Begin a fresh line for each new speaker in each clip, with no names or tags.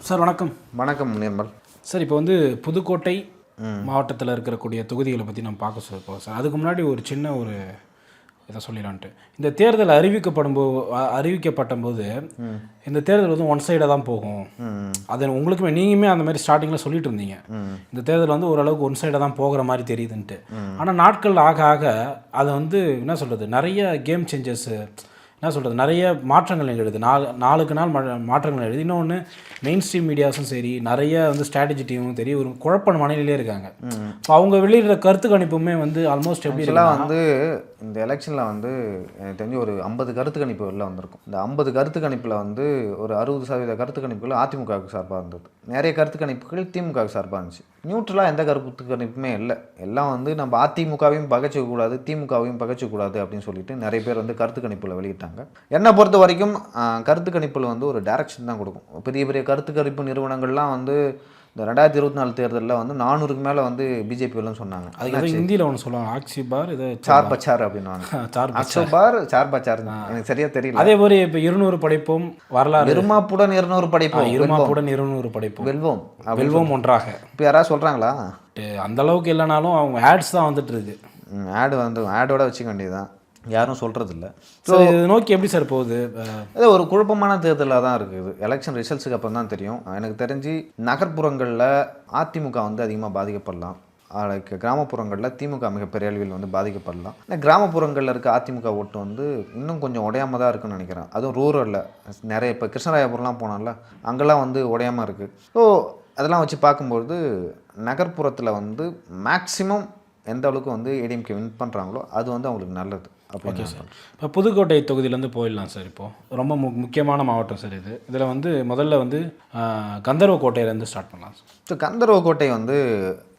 Sir வணக்கம்.
வணக்கம் Nirmal.
Sir இப்போ புதுக்கோட்டை மாவட்டத்தில் இருக்கக்கூடிய தொகுதிகளை பற்றி நம்ம பார்க்க சொல்லிப்போம் சார். அதுக்கு முன்னாடி ஒரு சின்ன இதை சொல்லிடலான்ட்டு, இந்த தேர்தல் அறிவிக்கப்பட்ட போது இந்த தேர்தல் ஒன் சைடாக தான் போகும். அது உங்களுக்குமே நீங்களுமே அந்த மாதிரி ஸ்டார்டிங்கில் சொல்லிட்டு இருந்தீங்க, இந்த தேர்தல் ஓரளவுக்கு ஒன் சைடாக தான் போகிற மாதிரி தெரியுதுன்ட்டு. ஆனால் நாட்கள் ஆக ஆக அதை என்ன சொல்கிறது, நிறைய கேம் சேஞ்சர்ஸு என்ன சொல்கிறது, நிறைய மாற்றங்கள் நிகழுது. நாளுக்கு நாள் மாற்றங்கள் நிகழுது. இன்னொன்று மெயின் ஸ்ட்ரீம் மீடியாஸும் சரி, நிறைய ஸ்ட்ராட்டஜி டீமும் சரி, ஒரு குழப்ப மனநிலையிலே இருக்காங்க. இப்போ அவங்க வெளியிடுற கருத்து கணிப்புமே ஆல்மோஸ்ட் எப்படி
இந்த எலெக்ஷனில் எனக்கு தெரிஞ்சு ஒரு 50 கருத்து கணிப்பு வெளில வந்திருக்கும். இந்த 50 கருத்து கணிப்பில் ஒரு 60% கருத்து கணிப்புகள் அதிமுகவுக்கு சார்பாக இருந்தது. நிறைய கருத்து கணிப்புகள் திமுகவுக்கு சார்பாக இருந்துச்சு. நியூட்ரலாக எந்த கருத்து கணிப்புமே இல்லை. எல்லாம் நம்ம அதிமுகவையும் பகைச்சிக்கக்கூடாது, திமுகவையும் பகைச்சிக்கூடாது அப்படின்னு சொல்லிட்டு நிறைய பேர் கருத்து கணிப்பில் வெளியிட்டாங்க. என்னை பொறுத்த வரைக்கும் கருத்து கணிப்பில் ஒரு டைரக்ஷன் தான் கொடுக்கும். பெரிய பெரிய கருத்து கணிப்பு நிறுவனங்கள்லாம் இந்த 2024 தேர்தலில் 400க்கு மேலே பிஜேபி வரலன்னு சொன்னாங்க.
அதுக்கு ஹிந்தியில் ஒன்று சொல்லுவாங்க, ஆக்சி பார் இதை
சார் பச்சார் அப்படின்வாங்க. பார் சார் பச்சார் எனக்கு சரியாக தெரியல.
அதே மாதிரி இப்போ 200 படைப்போம் வரலாறு,
இருமாப்புடன் 200 படைப்போம்,
இருமாப்புடன் 200 படைப்போம்,
வெல்வோம்
ஒன்றாக.
இப்போ யாராவது சொல்கிறாங்களா?
அந்த அளவுக்கு இல்லைனாலும் அவங்க ஆட்ஸ் தான் வந்துட்டு இருக்கு.
ஆடோட வச்சுக்க வேண்டியதுதான், யாரும் சொல்கிறதில்ல.
ஸோ இது நோக்கி எப்படி சார் போகுது?
அது ஒரு குழப்பமான தேர்தலாக தான் இருக்குது. எலெக்ஷன் ரிசல்ட்ஸுக்கு அப்புறம் தான் தெரியும். எனக்கு தெரிஞ்சு நகர்ப்புறங்களில் அதிமுக அதிகமாக பாதிக்கப்படலாம். கிராமப்புறங்களில் திமுக மிகப்பெரிய அளவில் பாதிக்கப்படலாம். கிராமப்புறங்களில் இருக்க அதிமுக ஓட்டு இன்னும் கொஞ்சம் உடையாமல் தான் இருக்குன்னு நினைக்கிறேன். அதுவும் ரூரலில் நிறைய, இப்போ கிருஷ்ணராயபுரம்லாம் போனால அங்கெல்லாம் உடையாமல் இருக்குது. ஸோ அதெல்லாம் வச்சு பார்க்கும்போது நகர்ப்புறத்தில் மேக்ஸிமம் எந்த அளவுக்கு ஏடிஎம்கே வின் பண்ணுறாங்களோ அது அவங்களுக்கு நல்லது.
Okay sir. இப்போ புதுக்கோட்டை தொகுதியிலேருந்து போயிடலாம் சார். இப்போது ரொம்ப முக்கியமான மாவட்டம் சார் இது. இதில் முதல்ல கந்தர்வ கோட்டையிலேருந்து ஸ்டார்ட் பண்ணலாம் சார்.
ஸோ கந்தர்வ கோட்டை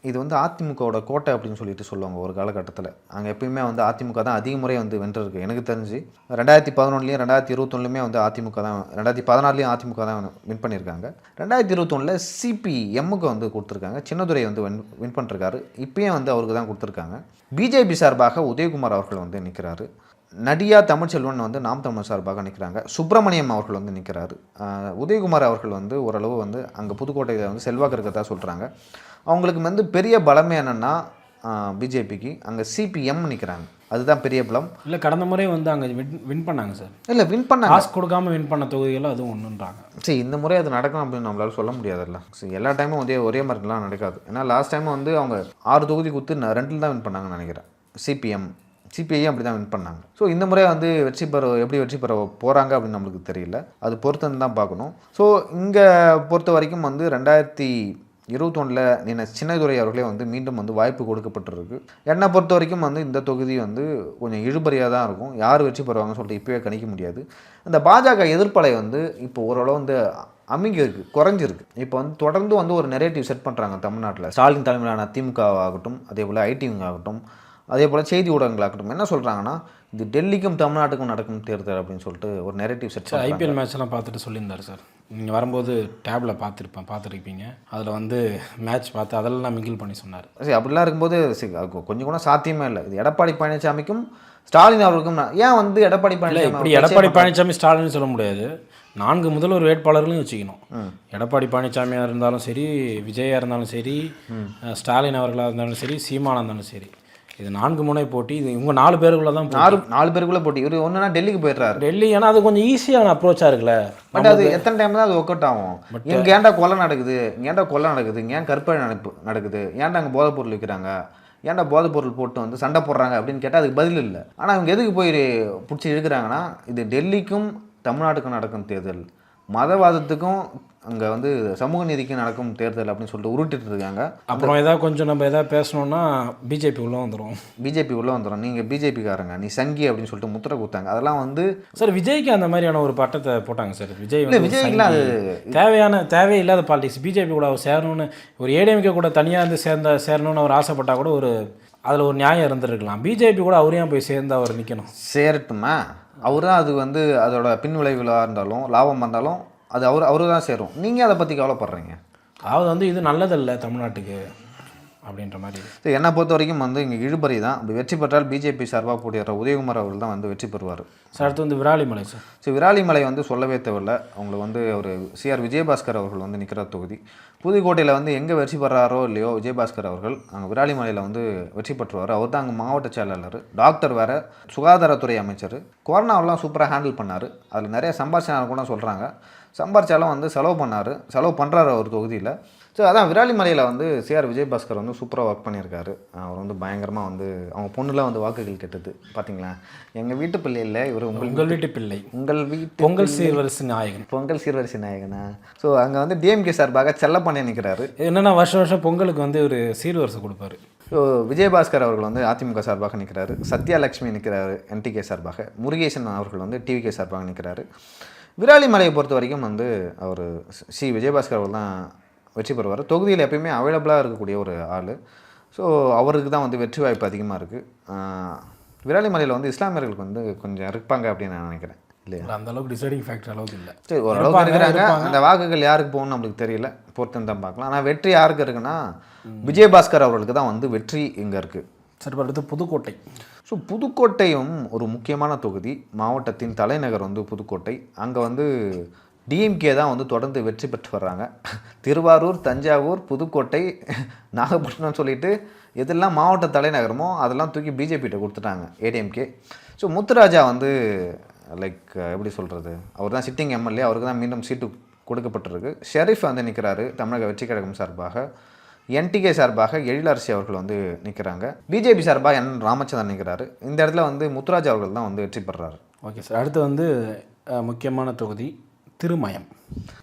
இது அதிமுகவோட கோட்டை அப்படின்னு சொல்லிட்டு சொல்லுவாங்க ஒரு காலகட்டத்தில். அங்கே எப்பயுமே அதிமுக தான் அதிக முறை வென்றிருக்கு. எனக்கு தெரிஞ்சு 2011லையும் 2021லையுமே அதிமுக தான், 2016லையும் அதிமுக தான் வின் பண்ணியிருக்காங்க. 2021ல் சிபிஎம்முக்கு கொடுத்துருக்காங்க. சின்னதுரை வின் பண்ணிருக்காரு. இப்பயும் அவருக்கு தான் கொடுத்துருக்காங்க. பிஜேபி சார்பாக உதயகுமார் அவர்கள் நிற்கிறாரு. நடியா தமிழ்ச்செல்வன் நாம் தமிழ் சார்பாக நிற்கிறாங்க. சுப்பிரமணியம் அவர்கள் நிற்கிறாரு. உதயகுமார் அவர்கள் ஓரளவு அங்கே புதுக்கோட்டையில் செல்வாக்கு இருக்கிறதா சொல்கிறாங்க. அவங்களுக்கு பெரிய பலமே என்னென்னா பிஜேபிக்கு அங்கே சிபிஎம் நிற்கிறாங்க. அதுதான் பெரிய பலம்.
இல்லை, கடந்த முறை அங்கே வின் பண்ணாங்க சார்.
இல்லை, வின் பண்ணாங்க,
காசு கொடுக்காம வின் பண்ண தொகுதிகளும் அதுவும் ஒன்றுன்றாங்க.
சரி, இந்த முறை அது நடக்கும் அப்படின்னு நம்மளால சொல்ல முடியாதுல்ல. சரி, எல்லா டைமும் ஒரே மாதிரிலாம் நடக்காது. ஏன்னா லாஸ்ட் டைம் அவங்க 6 தொகுதி கொடுத்து 2 தான் வின் பண்ணாங்கன்னு நினைக்கிறேன். சிபிஐயும் அப்படி தான் வின் பண்ணாங்க. ஸோ இந்த முறை எப்படி வெற்றி பெற போகிறாங்க அப்படின்னு நம்மளுக்கு தெரியல. அது பொறுத்து தான் பார்க்கணும். ஸோ இங்கே பொறுத்த வரைக்கும் 2021ல் சின்னதுரை அவர்களே மீண்டும் வாய்ப்பு கொடுக்கப்பட்டிருக்கு. என்னை பொறுத்த வரைக்கும் இந்த தொகுதி கொஞ்சம் இழுபறியாக தான் இருக்கும். யார் வெற்றி பெறுவாங்கன்னு சொல்லிட்டு இப்போவே கணிக்க முடியாது. இந்த பாஜக எதிர்ப்பலை இப்போ ஓரளவு அமிங்க இருக்குது, குறைஞ்சிருக்கு. இப்போ தொடர்ந்து ஒரு நெரேட்டிவ் செட் பண்ணுறாங்க தமிழ்நாட்டில். ஸ்டாலின் தலைமையிலான திமுக ஆகட்டும், அதே போல் ஐடிவிங்க ஆகட்டும், அதே போல் செய்தி ஊடகங்களாகட்டும், என்ன சொல்கிறாங்கன்னா இது டெல்லிக்கும் தமிழ்நாட்டுக்கும் நடக்கும் தேர்தல் அப்படின்னு சொல்லிட்டு ஒரு நெரேட்டிவ் செட்.
ஐபிஎல் மேட்ச்லாம் பார்த்துட்டு சொல்லியிருந்தார் சார். நீங்கள் வரும்போது டேப்பில் பார்த்துருப்பீங்க. அதில் மேட்ச் பார்த்து அதெல்லாம் மிங்கிள் பண்ணி சொன்னார்.
சரி, அப்படிலாம் இருக்கும்போது கொஞ்சம் கூட சாத்தியமே இல்லை. இது எடப்பாடி பழனிசாமிக்கும் ஸ்டாலின் அவர்களுக்கும் ஏன் எடப்பாடி
பழனிசாமி ஸ்டாலின் சொல்ல முடியாது. 4 முதல்வர் வேட்பாளர்களையும் வச்சுக்கணும். எடப்பாடி பழனிசாமியாக இருந்தாலும் சரி, விஜயா இருந்தாலும் சரி, ஸ்டாலின் அவர்களாக இருந்தாலும் சரி, சீமானா இருந்தாலும் சரி, இது 4 முனை போட்டி. இது இவங்க 4 பேருக்குள்ள தான்
4 பேருக்குள்ள போட்டி. இவர் ஒன்றுனா டெல்லிக்கு போயிடுறாரு.
டெல்லி ஏன்னா அது கொஞ்சம் ஈஸியான அப்ரோச்சாக இருக்குல்ல.
பட் அது எத்தனை டைம் தான் அது ஒர்க் அவுட் ஆகும். இங்கே ஏன்டா கொலை நடக்குது, இங்கே ஏன் கற்பழி நடக்குது, ஏன்டா அங்கே போதைப் பொருள் விற்கிறாங்க, ஏன்டா போதைப் பொருள் போட்டு சண்டை போடுறாங்க அப்படின்னு கேட்டால் அதுக்கு பதில் இல்லை. ஆனால் இவங்க எதுக்கு போய் பிடிச்சி இழுக்கிறாங்கன்னா இது டெல்லிக்கும் தமிழ்நாட்டுக்கும் நடக்கும் தேர்தல், மதவாதத்துக்கும் அங்கே சமூக நீதிக்கு நடக்கும் தேர்தல் அப்படின்னு சொல்லிட்டு உருட்டிட்டு இருக்காங்க.
அப்புறம் நம்ம ஏதாவது பேசணும்னா பிஜேபி உள்ளே வந்துடும்.
நீங்கள் பிஜேபிக்காரங்க, நீ சங்கி அப்படின்னு சொல்லிட்டு முத்திரை கொடுத்தாங்க. அதெல்லாம்
சார் விஜய்க்கு அந்த மாதிரியான ஒரு பட்டத்தை போட்டாங்க சார்.
விஜய்க்குலாம்
அது தேவையில்லாத பாலிடிக்ஸ். பிஜேபி கூட அவர் சேரணும்னு, ஒரு ஏடிஎம்கே கூட தனியாக சேரணும்னு அவர் ஆசைப்பட்டால் கூட அதில் ஒரு நியாயம் இருந்துருக்கலாம். பிஜேபி கூட அவரையும் போய் சேர்ந்து அவர் நிற்கணும்.
சேரட்டுமா, அவர் தான் அது அதோட பின் விளைவுகளாக இருந்தாலும் லாபம் வந்தாலும் அது அவரு தான் சேரும். நீங்கள் அதை பற்றி கவலைப்படுறீங்க.
அதாவது இது நல்லதில்லை தமிழ்நாட்டுக்கு அப்படின்ற மாதிரி.
ஸோ என்னை பொறுத்த வரைக்கும் வந்து இங்கே இழுபறி தான். அப்படி வெற்றி பெற்றால் பிஜேபி சார்பாக போட்டியிடுற உதயகுமார் அவர்கள் தான் வந்து வெற்றி பெறுவார்.
சார் அடுத்து வந்து விராலிமலை சார்.
ஸோ விராலிமலை வந்து சொல்லவே தேவையில்லை. அவங்களுக்கு வந்து ஒரு சிஆர் விஜயபாஸ்கர் அவர்கள் வந்து நிற்கிற தொகுதி. புதுக்கோட்டையில் வந்து எங்கே வெற்றி பெறாரோ இல்லையோ விஜயபாஸ்கர் அவர்கள் அங்கே விராலிமலையில் வந்து வெற்றி பெற்றுவார். அவர் தான் அங்கே மாவட்ட செயலாளர், டாக்டர் வேறு, சுகாதாரத்துறை அமைச்சர். கொரோனாவெல்லாம் சூப்பராக ஹேண்டில் பண்ணார். அதில் நிறைய சம்பாரிச்சாலும் கூட சொல்கிறாங்க. சம்பாரிச்சாலும் வந்து செலவு பண்ணுறாரு ஒரு தொகுதியில். ஸோ அதான் விராலிமலையில் வந்து சிஆர் விஜயபாஸ்கர் வந்து சூப்பராக ஒர்க் பண்ணியிருக்காரு. அவர் வந்து பயங்கரமாக வந்து அவங்க பொண்ணுலாம் வந்து வாக்குகள் கேட்டது பார்த்தீங்களா. எங்கள் வீட்டு பிள்ளை இல்லை, இவர்
உங்கள் வீட்டு பிள்ளை,
உங்கள் வீட்டு
பொங்கல் சீர்வரிசை நாயகன்.
பொங்கல் சீர்வரிசை நாயகனா. ஸோ அங்கே வந்து டிஎம்கே சார்பாக செல்லப்பாண்டிய நிற்கிறாரு.
என்னென்னா வருஷம் பொங்கலுக்கு வந்து ஒரு சீர்வரிசை கொடுப்பாரு.
ஸோ விஜயபாஸ்கர் அவர்கள் வந்து அதிமுக சார்பாக நிற்கிறாரு. சத்யாலட்சுமி நிற்கிறாரு என்டிகே சார்பாக. முருகேசன் அவர்கள் வந்து டிவிகே சார்பாக நிற்கிறாரு. விராலிமலையை பொறுத்த வரைக்கும் வந்து அவர் விஜயபாஸ்கர் அவர்கள் தான் வெற்றி பெறுவார். தொகுதியில் எப்பயுமே அவைலபிளாக இருக்கக்கூடிய ஒரு ஆள். ஸோ அவருக்கு தான் வந்து வெற்றி வாய்ப்பு அதிகமாக இருக்குது. விராலிமலையில் வந்து இஸ்லாமியர்களுக்கு வந்து கொஞ்சம் இருப்பாங்க அப்படின்னு நான் நினைக்கிறேன். இல்லையா,
அந்த அளவுக்கு டிசைடிங் ஃபேக்டர் அளவுக்கு இல்லை.
சரி, ஓரளவுக்கு இருக்கிறாங்க. அந்த வாக்குகள் யாருக்கு போகணும்னு நம்மளுக்கு தெரியல, பொறுத்து தான் பார்க்கலாம். ஆனால் வெற்றி யாருக்கு இருக்குன்னா விஜயபாஸ்கர் அவர்களுக்கு தான் வந்து வெற்றி இங்கே இருக்குது.
சரி, அடுத்து புதுக்கோட்டை.
ஸோ புதுக்கோட்டையும் ஒரு முக்கியமான தொகுதி. மாவட்டத்தின் தலைநகர் வந்து புதுக்கோட்டை. அங்கே வந்து டிஎம்கே தான் வந்து தொடர்ந்து வெற்றி பெற்று வர்றாங்க. திருவாரூர், தஞ்சாவூர், புதுக்கோட்டை, நாகப்பட்டினம் சொல்லிட்டு எதெல்லாம் மாவட்ட தலைநகரமோ அதெல்லாம் தூக்கி பிஜேபிகிட்ட கொடுத்துட்டாங்க ஏடிஎம்கே. ஸோ முத்துராஜா வந்து லைக் எப்படி சொல்கிறது, அவர் தான் சிட்டிங் எம்எல்ஏ, அவருக்கு தான் மீண்டும் சீட்டு கொடுக்கப்பட்டிருக்கு. ஷெரீஃப் வந்து நிற்கிறாரு தமிழக வெற்றி கழகம் சார்பாக. என்டிகே சார்பாக எழிலரசி அவர்கள் வந்து நிற்கிறாங்க. பிஜேபி சார்பாக என் ராமச்சந்திரன் நிற்கிறாரு. இந்த இடத்துல வந்து முத்துராஜா அவர்கள் தான் வந்து வெற்றி பெறுறாரு.
ஓகே சார், அடுத்து வந்து முக்கியமான தொகுதி திருமயம்.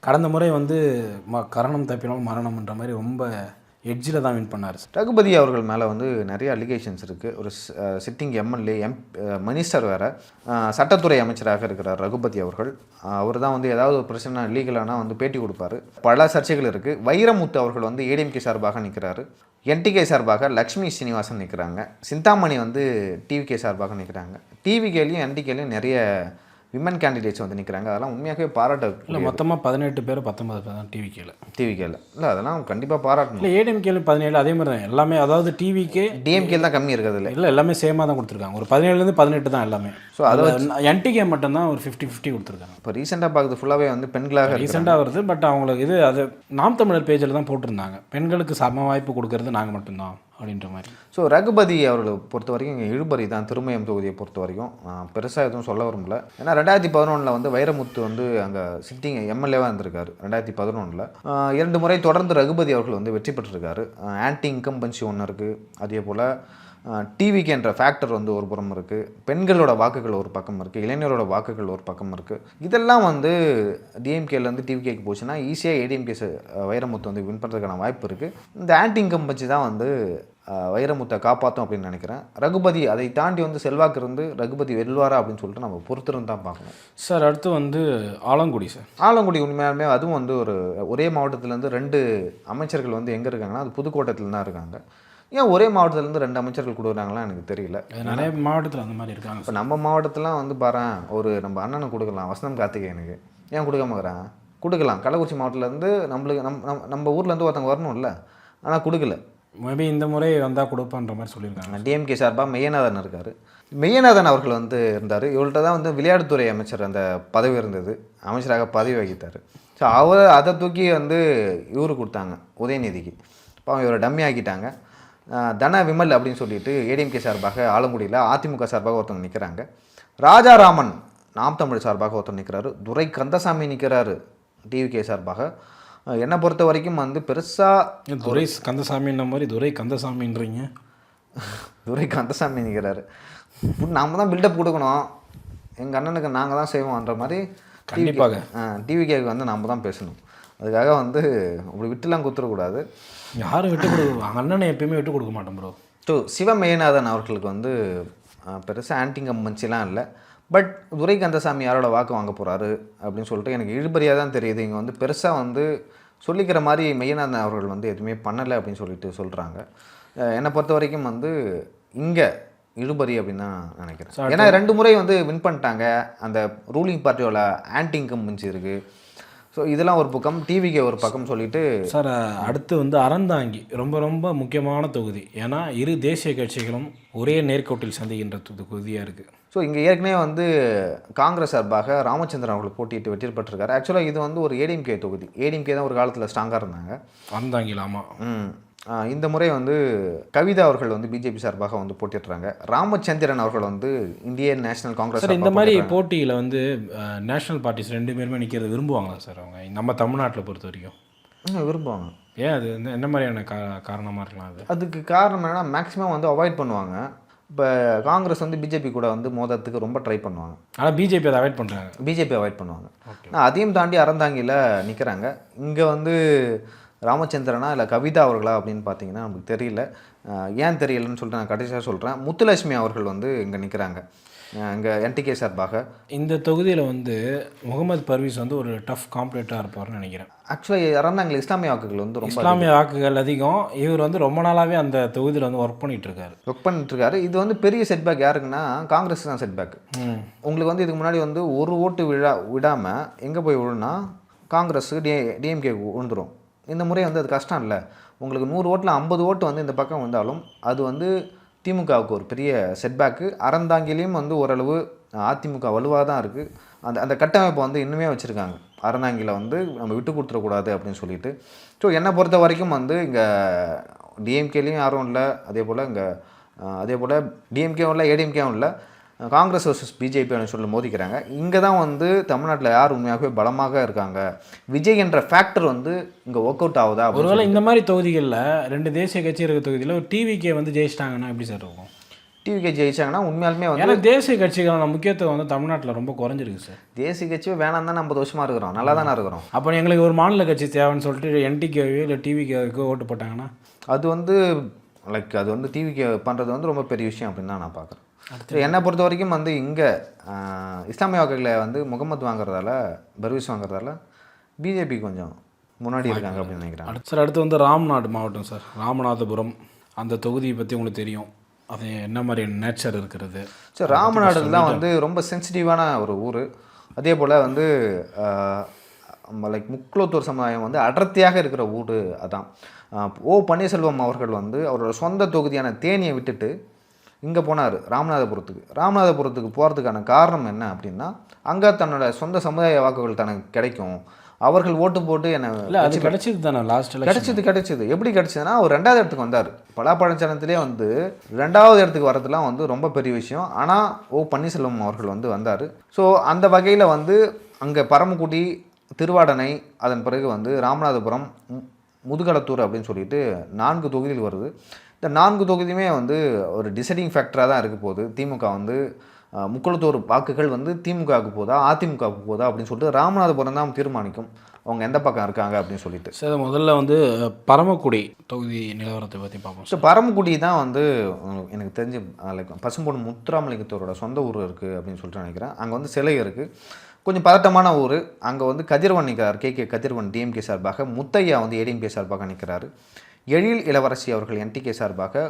கடந்த முறை வந்து கரணம் தப்பினால் மரணம்ன்ற மாதிரி ரொம்ப எட்ஜில் தான் வின் பண்ணார்.
ரகுபதி அவர்கள் மேலே வந்து நிறைய அலிகேஷன்ஸ் இருக்குது. ஒரு சிட்டிங் எம்எல்ஏ, மினிஸ்டர் வேறு, சட்டத்துறை அமைச்சராக இருக்கிறார் ரகுபதி அவர்கள். அவர் தான் வந்து ஏதாவது ஒரு பிரச்சனை லீகலானா வந்து பேட்டி கொடுப்பாரு. பல சர்ச்சைகள் இருக்குது. வைரமுத்து அவர்கள் வந்து ஏடிஎம்கே சார்பாக நிற்கிறாரு. என்டிகே சார்பாக லக்ஷ்மி ஸ்ரீனிவாசன் நிற்கிறாங்க. சிந்தாமணி வந்து டிவிகே சார்பாக நிற்கிறாங்க. டிவிகேலையும் என்டிகேலையும் நிறைய விமன் கேண்டிடேட்ஸ் வந்து நிற்கிறாங்க. அதெல்லாம் உண்மையாகவே பாராட்ட.
இல்லை, மொத்தமாக 18 பேர் 19 பேர் தான் டிவிகேல.
இல்லை அதெல்லாம் கண்டிப்பாக பாராட்டணும்.
இல்லை, ஏடிஎம்கேல 17 அதே மாதிரி தான் எல்லாமே. அதாவது டிவிகே
டிஎம்கேல தான் கம்மி இருக்கிறது. இல்லை
எல்லாமே சேமாக தான் கொடுத்துருக்காங்க. ஒரு 17லேருந்து 18 தான் எல்லாமே. ஸோ அதை என்டிகே மட்டும்தான் ஒரு 50-50 கொடுத்துருக்காங்க.
இப்போ ரீசெண்டாக பார்க்குறது ஃபுல்லாகவே வந்து பெண்களாக
ரீசெண்டாக வருது. பட் அவங்களுக்கு இது அது நாம் தமிழர் பேஜில் தான் போட்டிருந்தாங்க, பெண்களுக்கு சம வாய்ப்பு கொடுக்கறது நாங்கள் மட்டும்தான் அப்படின்ற மாதிரி.
ஸோ ரகுபதி அவர்களை பொறுத்த வரைக்கும் இங்கே இழுபறி தான். திருமயம் தொகுதியை பொறுத்த வரைக்கும் பெருசாக எதுவும் சொல்ல விரும்பல. ஏன்னா 2011 வந்து வைரமுத்து வந்து அங்கே சிட்டிங் எம்எல்ஏவாக இருந்திருக்காரு. 2011 2 முறை தொடர்ந்து ரகுபதி அவர்கள் வந்து வெற்றி பெற்றிருக்காரு. ஆன்டி இன்கம்பன்சி ஒன்று இருக்குது. அதே போல் டிவிக்குன்ற ஃபேக்டர் வந்து ஒரு புறம் இருக்குது. பெண்களோட வாக்குகள் ஒரு பக்கம் இருக்குது. இளைஞரோட வாக்குகள் ஒரு பக்கம் இருக்குது. இதெல்லாம் வந்து டிஎம்கேலேருந்து டிவிகேக்கு போச்சுன்னா ஈஸியாக ஏடிஎம்கே வைரமுத்து வந்து வின் பண்ணுறதுக்கான வாய்ப்பு இருக்குது. இந்த ஆன்டி இன்கம்பன்சி தான் வந்து வைரமுத்தை காப்பாற்றும் அப்படின்னு நினைக்கிறேன். ரகுபதி அதை தாண்டி வந்து செல்வாக்கு இருந்து ரகுபதி வெல்வாரா அப்படின்னு சொல்லிட்டு நம்ம பொறுத்திருந்து தான் பார்க்கணும்.
சார் அடுத்து வந்து ஆலங்குடி. சார்
ஆலங்குடி உண்மையாலுமே அதுவும் வந்து ஒரே மாவட்டத்திலேருந்து 2 அமைச்சர்கள் வந்து எங்கே இருக்காங்கன்னா அது புதுக்கோட்டத்தில் தான் இருக்காங்க. ஏன் ஒரே மாவட்டத்திலேருந்து 2 அமைச்சர்கள் கொடுக்குறாங்களா எனக்கு தெரியல.
நிறைய மாவட்டத்தில் அந்த மாதிரி இருக்காங்க.
இப்போ நம்ம மாவட்டத்திலாம் வந்து பாரு, ஒரு நம்ம அண்ணனுக்கு கொடுக்கலாம், வசந்தம் கார்த்திகேயனுக்கு. ஏன் கொடுக்காம இருக்கிறான்? கொடுக்கலாம். கள்ளக்குறிச்சி மாவட்டத்திலேருந்து நம்மளுக்கு நம்ம ஊர்லேருந்து ஒருத்தவங்க வரணும்ல, ஆனால் கொடுக்கல.
மேபி இந்த முறை வந்தால் கொடுப்பான்ற மாதிரி சொல்லியிருக்காங்க.
டிஎம்கே சார்பாக மெய்யநாதன் இருக்கார். மெய்யநாதன் அவர்கள் வந்து இருந்தார். இவர்கிட்ட தான் வந்து விளையாட்டுத்துறை அமைச்சர் அந்த பதவி இருந்தது, அமைச்சராக பதவி வகித்தார். ஸோ அதை தூக்கி வந்து இவரு கொடுத்தாங்க உதயநிதிக்கு. இப்போ இவரை டம்மி ஆக்கிட்டாங்க. தன விமல் அப்படின்னு சொல்லிட்டு ஏடிஎம்கே சார்பாக ஆலங்குடியில், அதிமுக சார்பாக ஒருத்தவங்க நிற்கிறாங்க. ராஜாராமன் நாம் தமிழ் சார்பாக ஒருத்தர் நிற்கிறாரு. துரை கந்தசாமி நிற்கிறாரு டிவிகே சார்பாக. என்னை பொறுத்த வரைக்கும் வந்து பெருசாக
துரை கந்தசாமின்ற மாதிரி துரை கந்தசாமின்றீங்க.
துரை கந்தசாமி நிற்கிறாரு. நாம் தான் பில்டப் கொடுக்கணும், எங்கள் அண்ணனுக்கு நாங்கள் தான் செய்வோம்ன்ற மாதிரி.
கண்டிப்பாக
டிவிகேக்கு வந்து நாம் தான் பேசணும். அதுக்காக வந்து அப்படி விட்டுலாம் குத்துறக்கூடாது.
யாரும் விட்டு கொடுக்க, அண்ணனை எப்பயுமே விட்டு கொடுக்க மாட்டோம் ப்ரோ.
ஸோ சிவமேயநாதன் அவர்களுக்கு வந்து பெருசாக ஆன்டிகம்பன்சிலாம் இல்லை. பட் துரை கந்தசாமி யாரோட வாக்கு வாங்க போகிறாரு அப்படின்னு சொல்லிட்டு எனக்கு இழுபறியாக தான் தெரியுது. இங்கே வந்து பெருசாக வந்து சொல்லிக்கிற மாதிரி மெய்யநாதன் அவர்கள் வந்து எதுவுமே பண்ணலை அப்படின்னு சொல்லிட்டு சொல்கிறாங்க. என்னை பொறுத்த வரைக்கும் வந்து இங்கே இழுபறி அப்படின்னு தான் நினைக்கிறேன். ஏன்னா 2 முறை வந்து வின் பண்ணிட்டாங்க. அந்த ரூலிங் பார்ட்டியோட ஆன்டி இன்கம்பன்சி இருக்குது. ஸோ இதெல்லாம் ஒரு பக்கம், டிவிக்கு ஒரு பக்கம் சொல்லிட்டு
சார் அடுத்து வந்து அறந்தாங்கி ரொம்ப ரொம்ப முக்கியமான தொகுதி. ஏன்னா இரு தேசிய கட்சிகளும் ஒரே நேர்கோட்டில் சந்திக்கின்ற தொகுதியாக இருக்குது.
ஸோ இங்கே ஏற்கனவே வந்து காங்கிரஸ் சார்பாக ராமச்சந்திரன் அவர்கள் போட்டியிட்டு வெற்றி பெற்றிருக்காரு. ஆக்சுவலாக இது வந்து ஒரு ஏடிஎம்கே தொகுதி. ஏடிஎம்கே தான் ஒரு காலத்தில் ஸ்ட்ராங்காக இருந்தாங்க.
அறந்தாங்கில் ஆமாம்.
இந்த முறை வந்து கவிதா அவர்கள் வந்து பிஜேபி சார்பாக வந்து போட்டிடுறாங்க. ராமச்சந்திரன் அவர்கள் வந்து இந்தியன் நேஷனல் காங்கிரஸ்.
சார் இந்த மாதிரி போட்டியில் வந்து நேஷனல் பார்ட்டிஸ் 2 பேருமே நிற்கிறது விரும்புவாங்களா சார் அவங்க நம்ம தமிழ்நாட்டில் பொறுத்த வரைக்கும்?
விரும்புவாங்க.
ஏன் அது என்ன மாதிரியான காரணமாக இருக்கலாம்?
அதுக்கு காரணம் என்னென்னா மேக்ஸிமம் வந்து அவாய்ட் பண்ணுவாங்க. இப்போ காங்கிரஸ் வந்து பிஜேபி கூட வந்து மோதத்துக்கு ரொம்ப ட்ரை பண்ணுவாங்க.
ஆனால் பிஜேபி அதை அவாய்ட் பண்ணுறாங்க.
பிஜேபி அவாய்ட் பண்ணுவாங்க. நான் அதையும் தாண்டி அறந்தாங்கியில் நிற்கிறாங்க. இங்கே வந்து ராமச்சந்திரனா இல்லை கவிதா அவர்களா அப்படின்னு பார்த்தீங்கன்னா நமக்கு தெரியல. ஏன் தெரியலன்னு சொல்லிட்டு நான் கடைசியாக சொல்கிறேன். முத்துலட்சுமி அவர்கள் வந்து இங்கே நிற்கிறாங்க இங்கே என்டிகே சார்பாக.
இந்த தொகுதியில் வந்து முகமது பர்வீஸ் வந்து ஒரு டஃப் காம்படேட்டராக இருப்பார்னு நினைக்கிறேன்.
ஆக்சுவலாக இறந்தாங்க இஸ்லாமிய வாக்குகள் வந்து ரொம்ப
இஸ்லாமிய வாக்குகள் அதிகம். இவர் வந்து ரொம்ப நாளாகவே அந்த தொகுதியில் வந்து ஒர்க் பண்ணிகிட்ருக்காரு. இது வந்து பெரிய செட்பேக் யாருக்குன்னா காங்கிரஸ் தான் செட்பேக். உங்களுக்கு வந்து இதுக்கு முன்னாடி வந்து ஒரு ஓட்டு விடாமல் எங்கே போய் விழுனா காங்கிரஸ் டிஎம்கே விழுந்துடும். இந்த முறை வந்து அது கஷ்டம் இல்லை. உங்களுக்கு 100 ஓட்டில் 50 ஓட்டு வந்து இந்த பக்கம் வந்தாலும் அது வந்து திமுகவுக்கு ஒரு பெரிய செட்பேக்கு. அறந்தாங்கிலையும் வந்து ஓரளவு அதிமுக வலுவாக தான் இருக்குது. அந்த கட்டமைப்பை வந்து இன்னுமே வச்சுருக்காங்க. அறந்தாங்கியில் வந்து நம்ம விட்டு கொடுத்துடக்கூடாது அப்படின்னு சொல்லிட்டு. ஸோ என்னை பொறுத்த வரைக்கும் வந்து இங்கே டிஎம்கேலையும் யாரும் இல்லை, அதே போல் டிஎம்கேவும் இல்லை, ஏடிஎம்கேவும் இல்லை, காங்கிரஸ் வர்சஸ் பிஜேபி சொல்லி மோதிக்கிறாங்க. இங்கே தான் வந்து தமிழ்நாட்டில் யார் உண்மையாகவே பலமாக இருக்காங்க, விஜய் என்ற ஃபேக்டர் வந்து இங்கே ஒர்க் அவுட் ஆகுதா? ஒருவேளை இந்த மாதிரி தொகுதிகளில் 2 தேசிய கட்சி இருக்கிற தொகுதியில் ஒரு டிவிகே வந்து ஜெயிச்சிட்டாங்கன்னா எப்படி சார் இருக்கும்?
டிவிகே ஜெயிச்சாங்கன்னா உண்மையாலுமே வந்து
ஏன்னா தேசிய கட்சிகளோட முக்கியத்துவம் வந்து தமிழ்நாட்டில் ரொம்ப குறைஞ்சிருக்கு சார்.
தேசிய கட்சியே வேணாம் தான் 50 வருஷமாக இருக்கிறோம், நல்லா தானே இருக்கிறோம்.
அப்போ எங்களுக்கு ஒரு மாநில கட்சி தேவைன்னு சொல்லிட்டு என்டிகேவோ இல்லை டிவிகேவுக்கு ஓட்டு போட்டாங்கன்னா
அது வந்து அது வந்து டிவிகே பண்ணுறது வந்து ரொம்ப பெரிய விஷயம் அப்படின்னு தான் நான் பார்க்குறேன். என்னை பொறுத்த வரைக்கும் வந்து இங்கே இஸ்லாமிய வாக்குகளை வந்து முகமது வாங்குறதால, பர்வீஸ் வாங்குறதால பிஜேபி கொஞ்சம் முன்னாடி இருக்காங்க அப்படின்னு நினைக்கிறேன்.
சார் அடுத்து வந்து ராம்நாடு மாவட்டம் சார், ராமநாதபுரம் அந்த தொகுதியை பற்றி உங்களுக்கு தெரியும். அது என்ன மாதிரி நேச்சர் இருக்கிறது?
சார் ராமநாடு தான் வந்து ரொம்ப சென்சிட்டிவான ஒரு ஊர். அதே போல் வந்து முக்குளத்தூர் சமுதாயம் வந்து அடர்த்தியாக இருக்கிற ஊர். அதான் ஓ பன்னீர்செல்வம் அவர்கள் வந்து அவரோட சொந்த தொகுதியான தேனியை விட்டுட்டு இங்கே போனார் ராமநாதபுரத்துக்கு போகிறதுக்கான காரணம் என்ன அப்படின்னா, அங்கே தன்னோட சொந்த சமுதாய வாக்குகள் தனக்கு கிடைக்கும், அவர்கள் ஓட்டு போட்டு என்ன
கிடைச்சது தானே லாஸ்ட்டில்
கிடைச்சது. எப்படி கிடைச்சதுன்னா அவர் 2வது இடத்துக்கு வந்தார். பலாப்பழச்சனத்திலே வந்து 2வது இடத்துக்கு வரதுலாம் வந்து ரொம்ப பெரிய விஷயம். ஆனால் ஓ பன்னீர்செல்வம் அவர்கள் வந்து வந்தார். ஸோ அந்த வகையில் வந்து அங்கே பரமக்குடி, திருவாடனை, அதன் பிறகு வந்து ராமநாதபுரம், முதுகலத்தூர் அப்படின்னு சொல்லிட்டு 4 தொகுதிகள் வருது. இந்த 4 தொகுதியுமே வந்து ஒரு டிசைடிங் ஃபேக்டராக தான் இருக்க போகுது. திமுக வந்து முக்குளத்தூர் வாக்குகள் வந்து திமுகவுக்கு போதா அதிமுகவுக்கு போதா அப்படின்னு சொல்லிட்டு ராமநாதபுரம் தான் தீர்மானிக்கும் அவங்க எந்த பக்கம் இருக்காங்க அப்படின்னு சொல்லிட்டு.
சார் முதல்ல வந்து பரமக்குடி தொகுதி நிலவரத்தை பற்றி பார்ப்போம்.
ஸோ பரமக்குடி தான் வந்து எனக்கு தெரிஞ்சு பசும்பொன் முத்துராமலிங்கத்தோரோட சொந்த ஊர் இருக்குது அப்படின்னு சொல்லிட்டு நினைக்கிறேன். அங்கே வந்து சிலை இருக்குது, கொஞ்சம் பதட்டமான ஊர். அங்கே வந்து கதிரவன் நிற்கிறார், கே கதிரவன் டிஎம்கே சார்பாக, முத்தையா வந்து ஏடிஎம்கே சார்பாக நிற்கிறாரு, எழில் இளவரசி அவர்கள் என்டிகே சார்பாக,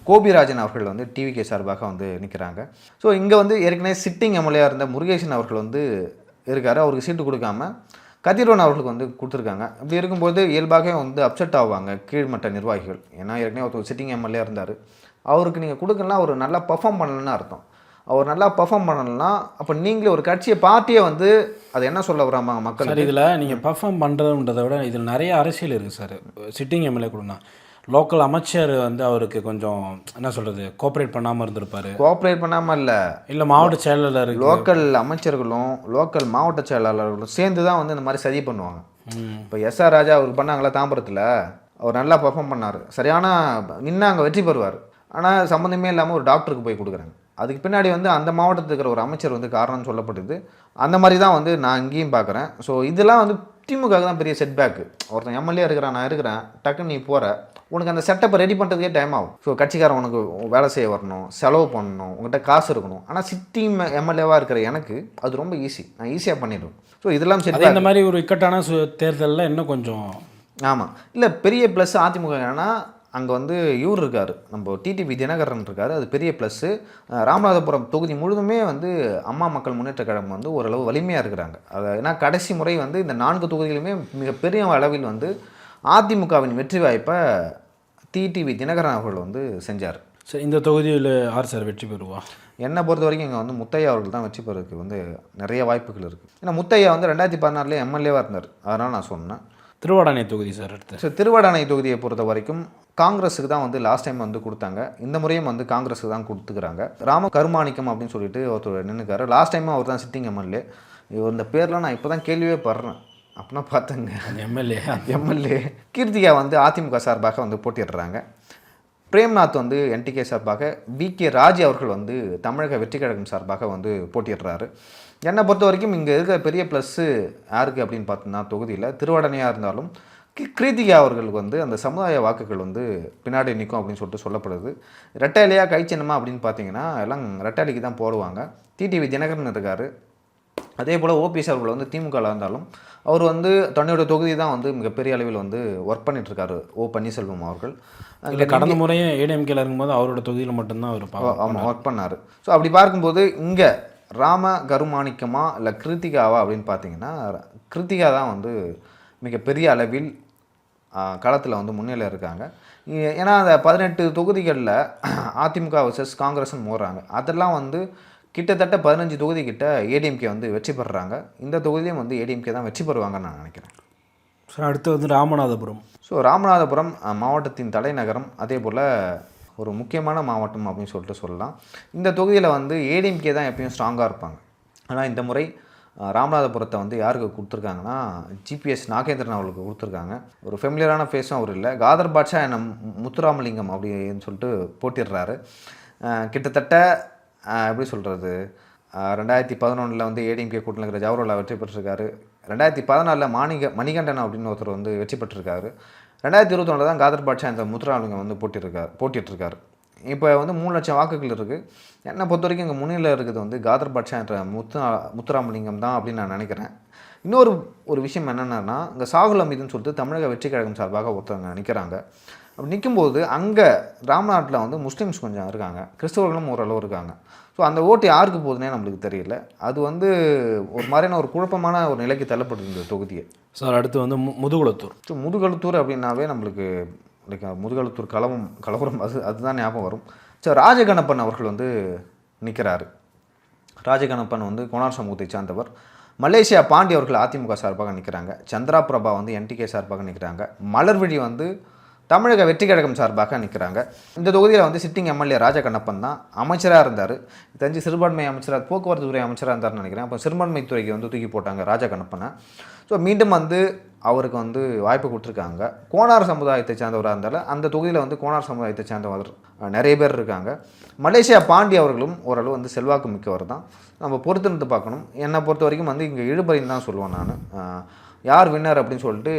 கோபிராஜன் அவர்கள் வந்து டிவிகே சார்பாக வந்து நிற்கிறாங்க. ஸோ இங்கே வந்து ஏற்கனவே சிட்டிங் எம்எல்ஏ இருந்த முருகேசன் அவர்கள் வந்து இருக்கார், அவருக்கு சீட்டு கொடுக்காம கதிரவன் அவர்களுக்கு வந்து கொடுத்துருக்காங்க. இப்படி இருக்கும்போது இயல்பாகவே வந்து அப்செட் ஆவாங்க கீழ்மட்ட நிர்வாகிகள். ஏன்னா ஏற்கனவே ஒருத்தர் சிட்டிங் எம்எல்ஏ இருந்தார், அவருக்கு நீங்கள் கொடுக்கலாம், அவர் நல்லா பர்ஃபார்ம் பண்ணலன்னு அர்த்தம். அவர் நல்லா பர்ஃபார்ம் பண்ணலன்னா அப்போ நீங்களே ஒரு கட்சியை பார்ட்டியை வந்து அதை என்ன சொல்ல வராங்க மக்கள்?
சார் இதில் நீங்கள் பர்ஃபார்ம் பண்ணுறதுன்றதை விட இதில் நிறைய அரசியல் இருக்குது சார். சிட்டிங் எம்எல்ஏ கொடுனா லோக்கல் அமைச்சர் வந்து அவருக்கு கொஞ்சம் என்ன சொல்கிறது கோஆப்ரேட் பண்ணாமல் இருந்திருப்பார்.
கோஆப்ரேட் பண்ணாமல் இல்லை
மாவட்ட செயலாளர்,
லோக்கல் அமைச்சர்களும் லோக்கல் மாவட்ட செயலாளர்களும் சேர்ந்து தான் வந்து இந்த மாதிரி சதி பண்ணுவாங்க. இப்போ எஸ்ஆர் ராஜா அவர் பண்ணாங்களா தாம்பரத்தில், அவர் நல்லா பர்ஃபார்ம் பண்ணார், சரியான நின்று அங்கே வெற்றி பெறுவார். ஆனால் சம்மந்தமே இல்லாமல் ஒரு டாக்டருக்கு போய் கொடுக்குறாங்க. அதுக்கு பின்னாடி வந்து அந்த மாவட்டத்துக்கு இருக்கிற ஒரு அமைச்சர் வந்து காரணம் சொல்லப்பட்டது. அந்த மாதிரி தான் வந்து நான் இங்கேயும் பார்க்குறேன். ஸோ இதெல்லாம் வந்து திமுக தான் பெரிய செட்பேக்கு. ஒருத்தன் எம்எல்ஏ இருக்கிறான், நான் இருக்கிறேன், டக்குன்னு நீ போகிற, உனக்கு அந்த செட்டப்பை ரெடி பண்ணுறதுக்கே டைம் ஆகும். ஸோ கட்சிக்காரன் உனக்கு வேலை செய்ய வரணும், செலவு பண்ணணும், உங்கள்கிட்ட காசு இருக்கணும். ஆனால் சிட்டிங் எம்எல்ஏவாக இருக்கிற எனக்கு அது ரொம்ப ஈஸி, நான் ஈஸியாக பண்ணிடுவேன். ஸோ இதெல்லாம் சரி.
இந்த மாதிரி ஒரு இக்கட்டான தேர்தலில் இன்னும் கொஞ்சம்
ஆமாம் இல்லை பெரிய ப்ளஸ் அதிமுக. ஏன்னா அங்கே வந்து இவர் இருக்கார், நம்ம டிடிவி தினகரன் இருக்கார், அது பெரிய ப்ளஸ்ஸு. ராமநாதபுரம் தொகுதி முழுதுமே வந்து அம்மா மக்கள் முன்னேற்ற கழகம் வந்து ஓரளவு வலிமையாக இருக்கிறாங்க. அது ஏன்னா கடைசி முறை வந்து இந்த 4 தொகுதிகளுமே மிகப்பெரிய அளவில் வந்து அதிமுகவின் வெற்றி வாய்ப்பை டிடிவி தினகரன் அவர்கள் வந்து செஞ்சார்.
சரி, இந்த தொகுதியில் யார் சார் வெற்றி பெறுவா?
என்னை பொறுத்த வரைக்கும் இங்கே வந்து முத்தையா அவர்கள் தான் வெற்றி பெறதுக்கு வந்து நிறைய வாய்ப்புகள் இருக்குது. ஏன்னா முத்தையா வந்து 2016 எம்எல்ஏவாக இருந்தார், அதனால் நான் சொன்னேன்.
திருவாடானை தொகுதி சார் அடுத்து.
ஸோ திருவாடானை தொகுதியை பொறுத்த வரைக்கும் காங்கிரஸுக்கு தான் வந்து லாஸ்ட் டைம் வந்து கொடுத்தாங்க, இந்த முறையும் வந்து காங்கிரஸுக்கு தான் கொடுத்துக்கிறாங்க. ராம கருமாணிக்கம் அப்படின்னு சொல்லிட்டு ஒருத்தர் நின்றுக்காரு. லாஸ்ட் டைமும் அவர் தான் சிட்டிங் எம்எல்ஏ. இவர் இந்த பேர்லாம் நான் இப்போ தான் கேள்வியே படுறேன். அப்படின்னா பார்த்துங்க, எம்எல்ஏ கீர்த்திகா வந்து அதிமுக சார்பாக வந்து போட்டிடுறாங்க. பிரேம்நாத் வந்து என்டிகே சார்பாக, விகே ராஜி அவர்கள் வந்து தமிழக வெற்றி கழகம் சார்பாக வந்து போட்டிடுறாரு. என்னை பொறுத்த வரைக்கும் இங்கே இருக்கிற பெரிய ப்ளஸ்ஸு யாருக்கு அப்படின்னு பார்த்தோம்னா, தொகுதியில் திருவாடனையாக இருந்தாலும் கிருத்திகா அவர்களுக்கு வந்து அந்த சமுதாய வாக்குகள் வந்து பின்னாடி நிற்கும் அப்படின்னு சொல்லிட்டு சொல்லப்படுது. ரெட்டாலியாக கைச்சின்னமா அப்படின்னு பார்த்தீங்கன்னா எல்லாம் ரெட்டாலிக்கு தான் போடுவாங்க. டிடிவி தினகரன் இருக்கார். அதே போல் ஓபிஎஸ் அவர்கள் வந்து திமுகவில் இருந்தாலும் அவர் வந்து தன்னோட தொகுதி தான் வந்து மிகப்பெரிய அளவில் வந்து ஒர்க் பண்ணிட்டுருக்காரு, ஓ பன்னீர்செல்வம் அவர்கள்.
அங்கே கடந்த முறையும் ஏடிஎம்கேல இருக்கும்போது அவரோட தொகுதியில் மட்டும்தான் அவர்
ஒர்க் பண்ணார். ஸோ அப்படி பார்க்கும்போது இங்கே ராம கருமாணிக்கமா இல்லை கிருத்திகாவா அப்படின்னு பார்த்தீங்கன்னா, கிருத்திகா தான் வந்து மிகப்பெரிய அளவில் களத்தில் வந்து முன்னிலை இருக்காங்க. ஏன்னா அந்த 18 தொகுதிகளில் அதிமுக வர்சஸ் காங்கிரஸ்ன்னு மோதுறாங்க. அதெல்லாம் வந்து கிட்டத்தட்ட 15 தொகுதி கிட்ட ஏடிஎம்கே வந்து வெற்றி பெறுறாங்க. இந்த தொகுதியிலையும் வந்து ஏடிஎம்கே தான் வெற்றி பெறுவாங்கன்னு நான் நினைக்கிறேன்.
சார் அடுத்து வந்து ராமநாதபுரம்.
ஸோ ராமநாதபுரம் மாவட்டத்தின் தலைநகரம், அதே போல் ஒரு முக்கியமான மாவட்டம் அப்படின்னு சொல்லிட்டு சொல்லலாம். இந்த தொகுதியில் வந்து ஏடிஎம்கே தான் எப்பயும் ஸ்ட்ராங்காக இருப்பாங்க. ஆனால் இந்த முறை ராமநாதபுரத்தை வந்து யாருக்கு கொடுத்துருக்காங்கன்னா, ஜிபிஎஸ் நாகேந்திரன் அவர்களுக்கு கொடுத்துருக்காங்க. ஒரு ஃபெமிலியரான ஃபேஸும் அவர் இல்லை. காதர் பாட்ஷா என்ன முத்துராமலிங்கம் அப்படின்னு சொல்லிட்டு போட்டிடுறாரு. கிட்டத்தட்ட எப்படி சொல்கிறது, 2011 வந்து ஏடிஎம்கே கூட்டணியில் இருக்கிற ஜவஹர்லா வெற்றி பெற்றிருக்காரு. 2014 மணிகண்டன் அப்படின்னு ஒருத்தர் வந்து வெற்றி பெற்றிருக்காரு. 2021 தான் காதர் பாட்ஷா இந்த முத்துராமலிங்கம் வந்து போட்டிட்டுருக்காரு. இப்போ வந்து 3 லட்சம் வாக்குகள் இருக்குது. என்னை பொறுத்த வரைக்கும் இங்கே முன்னிலை இருக்குது வந்து காதர் பாட்ஷா என்ற முத்துராமலிங்கம் தான் அப்படின்னு நான் நினைக்கிறேன். இன்னொரு விஷயம் என்னென்னா, இங்கே சாகுல் அமீதுன்னு சொல்லிட்டு தமிழக வெற்றி கழகம் சார்பாக ஒருத்தவங்க நிற்கிறாங்க. அப்படி நிற்கும்போது அங்கே ராம்நாட்டில் வந்து முஸ்லீம்ஸ் கொஞ்சம் இருக்காங்க, கிறிஸ்தவர்களும் ஓரளவு இருக்காங்க. ஸோ அந்த ஓட்டு யாருக்கு போகுதுன்னே நம்மளுக்கு தெரியல. அது வந்து ஒரு மாதிரியான ஒரு குழப்பமான ஒரு நிலைக்கு தள்ளப்படுது இந்த தொகுதியை.
சார் அடுத்து வந்து முதுகுளத்தூர்.
ஸோ முதுகுளத்தூர் அப்படின்னாவே நம்மளுக்கு முதுகுளத்தூர் கலவரம் அதுதான் ஞாபகம் வரும். ஸோ ராஜகணப்பன் அவர்கள் வந்து நிற்கிறாரு. ராஜகணப்பன் வந்து கோனார் சமூகத்தை சார்ந்தவர். மலேசியா பாண்டி அவர்கள் அதிமுக சார்பாக நிற்கிறாங்க. சந்திரா பிரபா வந்து என்டிகே சார்பாக நிற்கிறாங்க. மலர்விழி வந்து தமிழக வெற்றி கழகம் சார்பாக நிற்கிறாங்க. இந்த தொகுதியில் வந்து சிட்டிங் எம்எல்ஏ ராஜகண்ணப்பன் தான் அமைச்சராக இருந்தார். தெரிஞ்சு சிறுபான்மை அமைச்சராக, போக்குவரத்து துறை அமைச்சராக இருந்தார்னு நினைக்கிறேன். அப்போ சிறுபான்மை துறைக்கு வந்து தூக்கி போட்டாங்க ராஜகண்ணப்பனை. ஸோ மீண்டும் வந்து அவருக்கு வந்து வாய்ப்பு கொடுத்துருக்காங்க. கோனார் சமுதாயத்தை சேர்ந்தவராக இருந்தாலும் அந்த தொகுதியில் வந்து கோனார் சமுதாயத்தை சேர்ந்தவர் நிறைய பேர் இருக்காங்க. மலேசியா பாண்டி அவர்களும் ஓரளவு வந்து செல்வாக்கு மிக்கவர் தான். நம்ம பொறுத்திருந்து பார்க்கணும். என்னை பொறுத்த வரைக்கும் வந்து இங்கே இழுபறின்னு தான் சொல்லுவேன் நான். யார் வின்னர் அப்படின்னு சொல்லிட்டு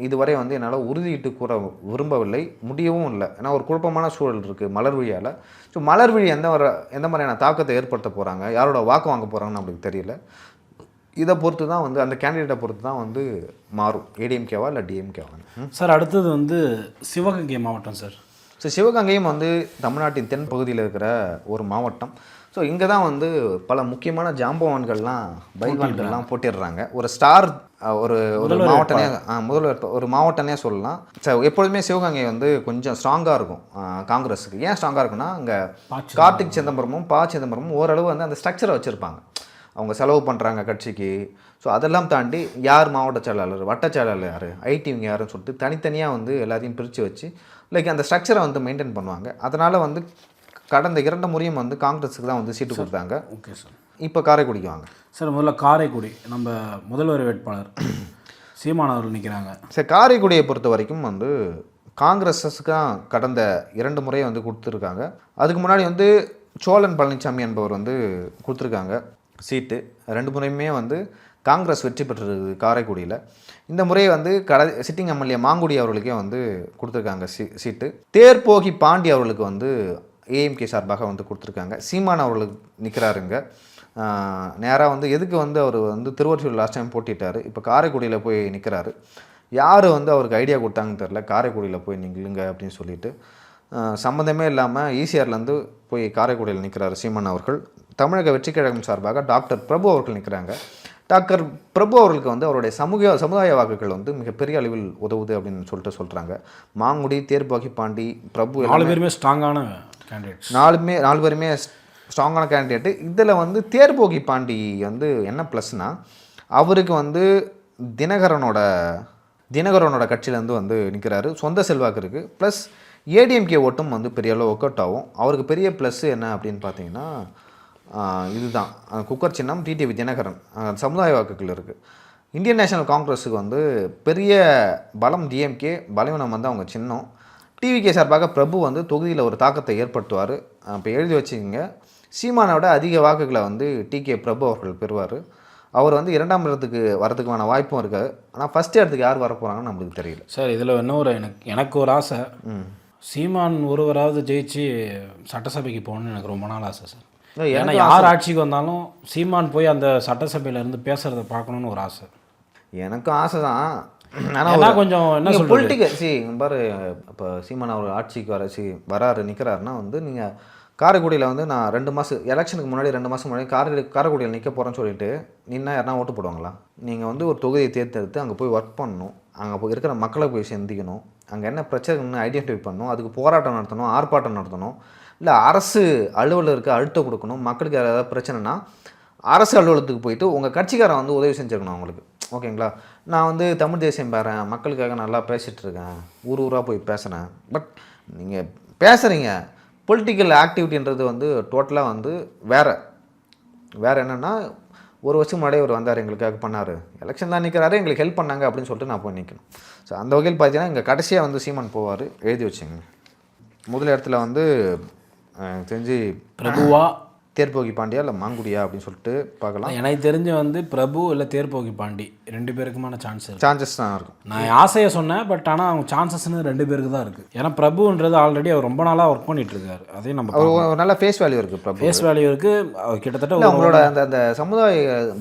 இதுவரை வந்து என்னால் உறுதியிட்டு கூற விரும்பவில்லை, முடியவும் இல்லை. ஏன்னா ஒரு குழப்பமான சூழல் இருக்குது மலர்விழியால். ஸோ மலர்விழி எந்த மாதிரியான தாக்கத்தை ஏற்படுத்த போகிறாங்க, யாரோட வாக்கு வாங்க போகிறாங்கன்னு நம்மளுக்கு தெரியல. இதை பொறுத்து தான் வந்து அந்த கேண்டிடேட்டை பொறுத்து தான் வந்து மாறும், ஏடிஎம்கேவா இல்லை டிஎம்கேவா.
சார் அடுத்தது வந்து சிவகங்கை மாவட்டம் சார்.
ஸோ சிவகங்கையும் வந்து தமிழ்நாட்டின் தென் பகுதியில் இருக்கிற ஒரு மாவட்டம். ஸோ இங்கே தான் வந்து பல முக்கியமான ஜாம்பவான்கள்லாம் பைக்வான்கள்லாம் போட்டிடுறாங்க. ஒரு ஸ்டார் ஒரு மாவட்டனே ஒரு மாவட்டனே சொல்லலாம். ஸோ எப்பொழுதுமே சிவகங்கை வந்து கொஞ்சம் ஸ்ட்ராங்காக இருக்கும் காங்கிரஸுக்கு. ஏன் ஸ்ட்ராங்காக இருக்குன்னா, அங்கே கார்த்திக் சிதம்பரமும் சிதம்பரமும் ஓரளவு வந்து அந்த ஸ்ட்ரக்சரை வச்சுருப்பாங்க. அவங்க செலவு பண்ணுறாங்க கட்சிக்கு. ஸோ அதெல்லாம் தாண்டி யார் மாவட்ட செயலாளர், வட்ட செயலாளர் யார், ஐடிவிங்க யாருன்னு சொல்லிட்டு தனித்தனியாக வந்து எல்லாத்தையும் பிரித்து வச்சு லைக் அந்த ஸ்ட்ரக்சரை வந்து மெயின்டைன் பண்ணுவாங்க. அதனால் வந்து கடந்த 2 முறையும் வந்து காங்கிரஸுக்கு தான் வந்து சீட்டு கொடுத்தாங்க.
Okay sir. இப்போ
காரைக்குடிக்கு வாங்க
சார். முதல்ல காரைக்குடி நம்ம முதல்வர் வேட்பாளர் சீமான் அவர்கள் நிற்கிறாங்க.
சார் காரைக்குடியை பொறுத்த வரைக்கும் வந்து காங்கிரஸுக்கு தான் கடந்த 2 முறையை வந்து கொடுத்துருக்காங்க. அதுக்கு முன்னாடி வந்து சோழன் பழனிசாமி என்பவர் வந்து கொடுத்துருக்காங்க சீட்டு. 2 முறையுமே வந்து காங்கிரஸ் வெற்றி பெற்றிருக்கு காரைக்குடியில். இந்த முறை வந்து சிட்டிங் எம்எல்ஏ மாங்குடி அவர்களுக்கே வந்து கொடுத்துருக்காங்க சீட்டு. தேர்போகி பாண்டி அவர்களுக்கு வந்து ஏஎம்கே சார்பாக வந்து கொடுத்துருக்காங்க. சீமான் அவர்களுக்கு நிற்கிறாருங்க. நேராக வந்து எதுக்கு வந்து அவர் வந்து திருவொற்றியூர் லாஸ்ட் டைம் போட்டிட்டார், இப்போ காரைக்குடியில் போய் நிற்கிறாரு. யார் வந்து அவருக்கு ஐடியா கொடுத்தாங்கன்னு தெரில, காரைக்குடியில் போய் நில்லுங்க அப்படின்னு சொல்லிட்டு சம்மந்தமே இல்லாமல் ஈசிஆர்லேருந்து போய் காரைக்குடியில் நிற்கிறாரு சீமான் அவர்கள். தமிழக வெற்றி கழகம் சார்பாக டாக்டர் பிரபு அவர்கள் நிற்கிறாங்க. டாக்டர் பிரபு அவர்களுக்கு வந்து அவருடைய சமுதாய வாக்குகள் வந்து மிகப்பெரிய அளவில் உதவுது அப்படின்னு சொல்கிறாங்க. மாங்குடி, தேர்பாகி பாண்டி, பிரபு
4 பேருமே ஸ்ட்ராங்கான கேண்டிடேட்ஸ்.
4 பேருமே ஸ்ட்ராங்கான கேண்டிடேட்டு. இதில் வந்து தேர்போகி பாண்டி வந்து என்ன ப்ளஸ்னால், அவருக்கு வந்து தினகரனோட கட்சியிலேருந்து வந்து நிற்கிறாரு, சொந்த செல்வாக்கு இருக்குது. ப்ளஸ் ஏடிஎம்கே ஓட்டும் வந்து பெரிய அளவு ஒர்க் அவுட் ஆகும். அவருக்கு பெரிய ப்ளஸ் என்ன அப்படின்னு பார்த்தீங்கன்னா இதுதான், குக்கர் சின்னம், டிடிவி தினகரன், சமுதாய வாக்குகள் இருக்குது. இந்தியன் நேஷனல் காங்கிரஸுக்கு வந்து பெரிய பலம் டிஎம்கே, பலவீனம் வந்து அவங்க சின்னம். டிவிகே சார்பாக பிரபு வந்து தொகுதியில் ஒரு தாக்கத்தை ஏற்படுத்துவார். இப்போ எழுதி வச்சுக்கோங்க, சீமானோட அதிக வாக்குகளை வந்து டிகே பிரபு அவர்கள் பெறுவார். அவர் வந்து 2ஆம் இடத்துக்கு வரதுக்கான வாய்ப்பும் இருக்காது. ஆனால் ஃபஸ்ட் இடத்துக்கு யார் வர போகிறாங்கன்னு நம்மளுக்கு தெரியல
சார். இதில் இன்னொரு எனக்கு ஒரு ஆசை, சீமான் ஒருவராவது ஜெயிச்சு சட்டசபைக்கு போகணுன்னு எனக்கு ரொம்ப நாள் ஆசை சார். ஏன்னா யார் ஆட்சிக்கு வந்தாலும் சீமான் போய் அந்த சட்டசபையிலேருந்து பேசுகிறத பார்க்கணுன்னு ஒரு ஆசை.
எனக்கும் ஆசை தான்.
ஆனால் கொஞ்சம் என்ன சொல்கிறது,
பொலிட்டிக்கல் பாரு, இப்போ சீமான் அவர் ஆட்சிக்கு வராரு நிற்கிறாருன்னா வந்து நீங்கள் காரைக்குடியில் வந்து நான் 2 மாதம் எலெக்ஷனுக்கு முன்னாடி 2 மாதம் முன்னாடி காரைக்குடியில் நிற்க போகிறேன்னு சொல்லிட்டு நின்னா யாருனா ஓட்டு போடுவாங்களா? நீங்கள் வந்து ஒரு தொகுதியை தேர்ந்தெடுத்து அங்கே போய் ஒர்க் பண்ணணும், அங்கே போய் இருக்கிற மக்களை போய் சந்திக்கணும், அங்கே என்ன பிரச்சனைன்னு ஐடென்டிஃபை பண்ணணும், அதுக்கு போராட்டம் நடத்தணும், ஆர்ப்பாட்டம் நடத்தணும், இல்லை அரசு அலுவலருக்கு அழுத்தம் கொடுக்கணும். மக்களுக்கு ஏதாவது பிரச்சனைனா அரசு அலுவலகத்துக்கு போயிட்டு உங்கள் கட்சிக்காரன் வந்து உதவி செஞ்சுருக்கணும் அவங்களுக்கு. ஓகேங்களா? நான் வந்து தமிழ் தேசியம் பேரேன், மக்களுக்காக நல்லா பேசிகிட்டு இருக்கேன், ஊராக போய் பேசுகிறேன். பட் நீங்கள் பேசுகிறீங்க, பொலிட்டிக்கல் ஆக்டிவிட்டின்றது வந்து டோட்டலாக வந்து வேறு என்னென்னா, ஒரு வருஷம் முன்னாடியே அவர் வந்தார், எங்களுக்காக பண்ணார், எலெக்ஷன் தான் நிற்கிறாரு, எங்களுக்கு ஹெல்ப் பண்ணாங்க அப்படின்னு சொல்லிட்டு நான் போய் நிற்கணும். ஸோ அந்த வகையில் பார்த்தீங்கன்னா இங்கே கடைசியாக வந்து சீமான் போவார். எழுதி வச்சுங்க, முதல் இடத்துல வந்து தெரிஞ்சு
பிரபுவா,
தேர்போகி பாண்டியா இல்லை மாங்குடியா அப்படின்னு சொல்லிட்டு பார்க்கலாம்.
எனக்கு தெரிஞ்சு வந்து பிரபு இல்லை தேர்போகி பாண்டி 2 பேருக்குமான
சான்சஸ் தான் இருக்கும்.
நான் ஆசையை சொன்னேன், பட் ஆனால் அவங்க சான்சஸ்ன்னு 2 பேருக்கு தான் இருக்குது. ஏன்னா பிரபுன்றது ஆல்ரெடி அவர் ரொம்ப நாளாக ஒர்க் பண்ணிட்டு இருக்காரு. அதே நம்ம
ஒரு நல்ல ஃபேஸ் வேல்யூ இருக்குது, பிரபு
ஃபேஸ் வேல்யூ இருக்குது. கிட்டத்தட்ட
அவங்களோட அந்த சமுதாய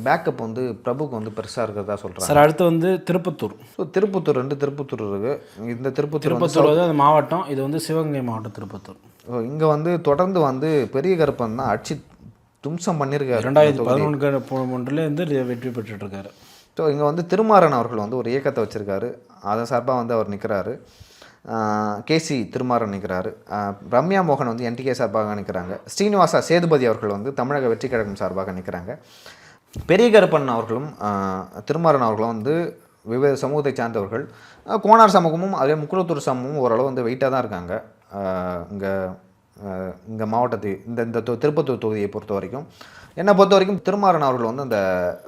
பேக்கப் வந்து பிரபுக்கு வந்து பெருசாக இருக்கிறதா சொல்கிறாங்க
சார். அடுத்து வந்து திருப்பத்தூர்.
ஸோ திருப்பத்தூர் 2 திருப்பத்தூர் இருக்குது. இந்த திருப்பத்தூர்
வந்து அந்த மாவட்டம், இது வந்து சிவகங்கை மாவட்டம் திருப்பத்தூர்.
இங்கே வந்து தொடர்ந்து வந்து பெரிய கருப்பன் தான் அடிச்சு தும்சம் பண்ணியிருக்காரு.
2011 வெற்றி பெற்றுருக்காரு.
ஸோ இங்கே வந்து திருமாறன் அவர்கள் வந்து ஒரு இயக்கத்தை வச்சுருக்காரு, அதன் சார்பாக வந்து அவர் நிற்கிறாரு. கேசி திருமாறன் நிற்கிறாரு. ரம்யா மோகன் வந்து என்டிகே சார்பாக நிற்கிறாங்க. ஸ்ரீனிவாசா சேதுபதி அவர்கள் வந்து தமிழக வெற்றி கழகம் சார்பாக நிற்கிறாங்க. பெரிய கருப்பன் அவர்களும் திருமாறன் அவர்களும் வந்து வெவ்வேறு சமூகத்தை சார்ந்தவர்கள். கோனார் சமூகமும் அதே முக்குளத்தூர் சமூகமும் ஓரளவு வந்து வெயிட்டாக தான் இருக்காங்க இங்கே மாவட்டத்தை இந்த திருப்பத்தூர் தொகுதியை பொறுத்த வரைக்கும். என்னை பொறுத்த வரைக்கும் திருமாறன் அவர்கள் வந்து அந்த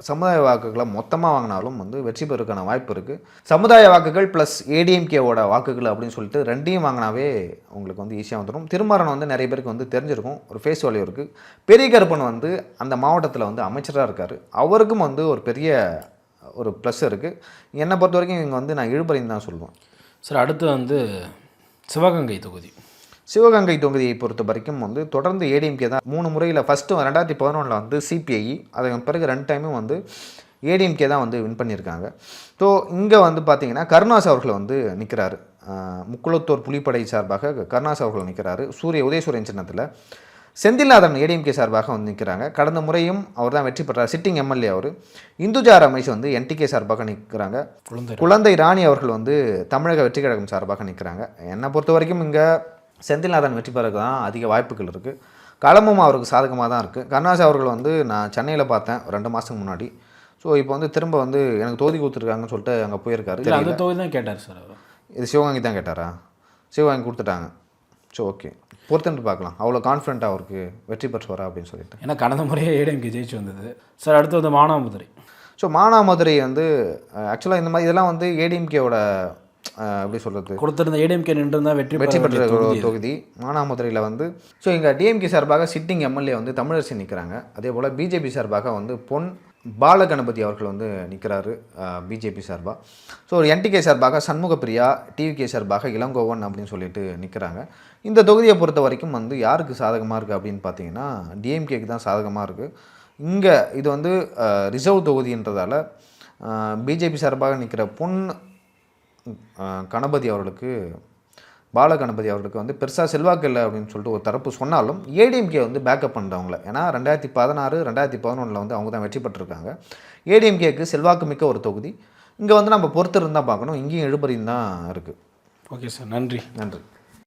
சமுதாய வாக்குகளை மொத்தமாக வாங்கினாலும் வந்து வெற்றி பெறுவதற்கான வாய்ப்பு இருக்குது. சமுதாய வாக்குகள் ப்ளஸ் ஏடிஎம்கேவோட வாக்குகள் அப்படின்னு சொல்லிட்டு 2ஐயும் வாங்கினாவே உங்களுக்கு வந்து ஈஸியாக வந்துடும். திருமாறன் வந்து நிறைய பேருக்கு வந்து தெரிஞ்சிருக்கும், ஒரு ஃபேஸ் வேல்யூ இருக்குது. பெரிய கருப்பன் வந்து அந்த மாவட்டத்தில் வந்து அமைச்சராக இருக்கார், அவருக்கும் வந்து ஒரு பெரிய ஒரு ப்ளஸ் இருக்குது. என்னை பொறுத்த வரைக்கும் இங்கே வந்து நான் இழுபறின்னு தான் சொல்லுவேன்
சார். அடுத்து வந்து சிவகங்கை தொகுதி.
சிவகங்கை தொகுதியை பொறுத்த வரைக்கும் வந்து தொடர்ந்து ஏடிஎம்கே தான் 3 முறையில். ஃபஸ்ட்டு 2011 வந்து சிபிஐ, அதுக்கு பிறகு 2 டைமும் வந்து ஏடிஎம்கே தான் வந்து வின் பண்ணியிருக்காங்க. ஸோ இங்கே வந்து பார்த்திங்கன்னா கருணாஸ் அவர்கள் வந்து நிற்கிறாரு, முக்குளத்தூர் புலிப்படை சார்பாக கருணாஸ் அவர்கள் நிற்கிறாரு உதயசூரியன் சின்னத்தில். செந்தில்நாதன் ஏடிஎம்கே சார்பாக வந்து நிற்கிறாங்க. கடந்த முறையும் அவர் தான் வெற்றி பெற்றார், சிட்டிங் எம்எல்ஏ அவர். இந்துஜா ரமேஷ் வந்து என்டிகே சார்பாக நிற்கிறாங்க. குழந்தை ராணி அவர்கள் வந்து தமிழக வெற்றி கழகம் சார்பாக நிற்கிறாங்க. என்னை பொறுத்த வரைக்கும் இங்கே செந்தில்நாதன் வெற்றி பெறக்கு தான் அதிக வாய்ப்புகள் இருக்குது. களமும் அவருக்கு சாதகமாக தான் இருக்குது. கருணாஸ் அவர்கள் வந்து நான் சென்னையில் பார்த்தேன் 2 மாதத்துக்கு முன்னாடி. ஸோ இப்போ வந்து திரும்ப வந்து எனக்கு தொகுதி கொடுத்துருக்காங்கன்னு சொல்லிட்டு அங்கே போயிருக்காரு.
அந்த தொகுதி தான் கேட்டார் சார் அவர்.
இது சிவகங்கை தான் கேட்டாரா? சிவகங்கை கொடுத்துட்டாங்க. ஸோ ஓகே, பொறுத்துட்டு பார்க்கலாம் அவ்வளோ கான்ஃபிடென்ட்டாக அவருக்கு வெற்றி பெற்றுவாரா அப்படின்னு சொல்லிட்டு.
ஏன்னா கடந்த முறையே ஏடிஎம்கே ஜெயிச்சு வந்தது சார். அடுத்து வந்து மானாமதுரை.
ஸோ மானாமதுரை வந்து ஆக்சுவலாக இந்த மாதிரி இதெல்லாம் வந்து ஏடிஎம்கேவோட எப்படி சொல்கிறது
கொடுத்துருந்த ஏடிஎம்கே நின்று தான் வெற்றி
பெற்ற தொகுதி மானாமதுரையில் வந்து. ஸோ இங்கே டிஎம்கே சார்பாக சிட்டிங் எம்எல்ஏ வந்து தமிழரசி நிற்கிறாங்க. அதே போல் பிஜேபி சார்பாக வந்து பொன் பாலகணபதி அவர்கள் வந்து நிற்கிறாரு பிஜேபி சார்பாக. ஸோ என்டிகே சார்பாக சண்முகப்பிரியா, டிவிகே சார்பாக இளங்கோவன் அப்படின்னு சொல்லிட்டு நிற்கிறாங்க. இந்த தொகுதியை பொறுத்த வரைக்கும் வந்து யாருக்கு சாதகமாக இருக்குது அப்படின்னு பார்த்தீங்கன்னா டிஎம்கேக்கு தான் சாதகமாக இருக்குது. இங்கே இது வந்து ரிசர்வ் தொகுதின்றதால பிஜேபி சார்பாக நிற்கிற பொன் கணபதி அவர்களுக்கு பால கணபதி அவர்களுக்கு வந்து பெருசாக செல்வாக்கு இல்லை அப்படின்னு சொல்லிட்டு ஒரு தரப்பு சொன்னாலும் ஏடிஎம்கே வந்து பேக்கப் பண்ணுறவங்கள. ஏன்னா 2016 2011 வந்து அவங்க தான் வெற்றி பெற்றிருக்காங்க. ஏடிஎம்கேக்கு செல்வாக்கு மிக்க ஒரு தொகுதி. இங்கே வந்து நம்ம பொறுத்து இருந்தால் பார்க்கணும். இங்கேயும் இழுபறியும் தான் இருக்குது.
ஓகே சார், நன்றி.
நன்றி.